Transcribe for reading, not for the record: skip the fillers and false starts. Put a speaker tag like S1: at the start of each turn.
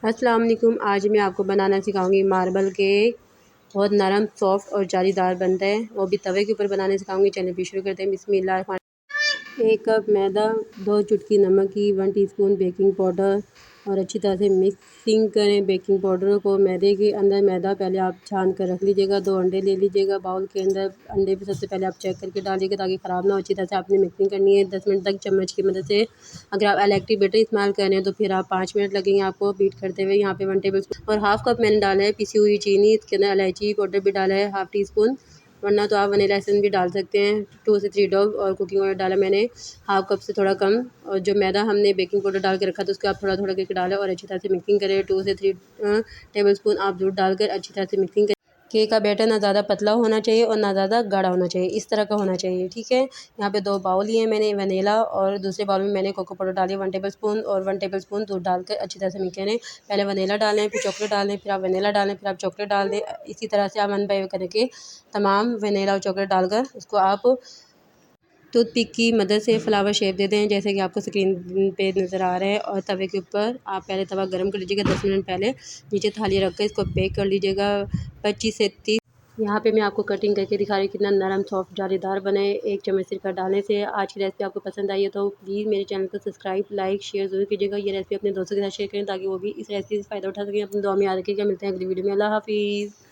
S1: अस्सलाम वालेकुम। आज मैं आपको बनाना सिखाऊंगी मार्बल केक। बहुत नरम, सॉफ्ट और जालीदार बनता है, वो भी तवे के ऊपर बनाने सिखाऊंगी। चलिए भी शुरू करते हैं। बिस्मिल्लाह। 1 कप मैदा, 2 चुटकी नमक की, 1 टीस्पून बेकिंग पाउडर और अच्छी तरह से मिक्सिंग करें बेकिंग पाउडर को मैदे के अंदर। मैदा पहले आप छान कर रख लीजिएगा। 2 अंडे ले लीजिएगा बाउल के अंदर। अंडे भी सबसे पहले आप चेक करके डालिएगा ताकि ख़राब ना हो। अच्छी तरह से आपने मिक्सिंग करनी है 10 मिनट तक चम्मच की मदद से। अगर आप इलेक्ट्रिक बैटर इस्तेमाल कर रहे हैं तो फिर आप 5 मिनट लगेंगे आपको बीट करते हुए। यहाँ पे 1 टेबल स्पून और हाफ़ कप मैंने डाला है पिसी हुई चीनी। इसके अंदर इलायची पाउडर भी डाला है हाफ़ टी स्पून, वरना तो आप वनीला एसेंस भी डाल सकते हैं। 2 से 3 ड्रॉप और कुकिंग ऑयल डाला मैंने हाफ़ कप से थोड़ा कम। और जो मैदा हमने बेकिंग पाउडर डाल के रखा था उसको आप थोड़ा थोड़ा करके डालें और अच्छी तरह से मिक्सिंग करें। 2 से 3 टेबल स्पून आप दूध डालकर अच्छी तरह से मिक्सिंग करें। केक का बैटर ना ज़्यादा पतला होना चाहिए और ना ज़्यादा गाढ़ा होना चाहिए, इस तरह का होना चाहिए, ठीक है। यहाँ पे 2 बाउल लिए मैंने वनीला और दूसरे बाउल में मैंने कोको पाउडर डाली 1 टेबल स्पून और 1 टेबल स्पून दूध डालकर अच्छी तरह से मिक्स करें। पहले वनीला डालें, फिर चॉकलेट डालें, फिर आप वनीला डालें, फिर आप चॉकलेट डाल दें। इसी तरह से आप 1 बाय 1 करके तमाम वनीला और चॉकलेट डालकर उसको आप टूथपिक की मदद से फ्लावर शेप दे दें जैसे कि आपको स्क्रीन पे नज़र आ रहा है। और तवे के ऊपर आप पहले तवा गर्म कर लीजिएगा 10 मिनट पहले। नीचे थाली रख कर इसको बेक कर लीजिएगा 25 से 30। यहाँ पे मैं आपको कटिंग करके दिखा रही हूँ कितना नरम सॉफ्ट जालीदार बने 1 चम्मच सिरका डालने से। आज की रेसिपी आपको पसंद आई है तो प्लीज़ मेरे चैनल को सब्सक्राइब लाइक शेयर ज़रूर कीजिएगा। ये रेसिपी अपने दोस्तों के साथ शेयर करें ताकि वो भी इस रेसिपी से फ़ायदा उठा सकें। अपनी दुआ में याद रखिएगा। मिलते हैं अगली वीडियो में। अल्लाह हाफ़िज़।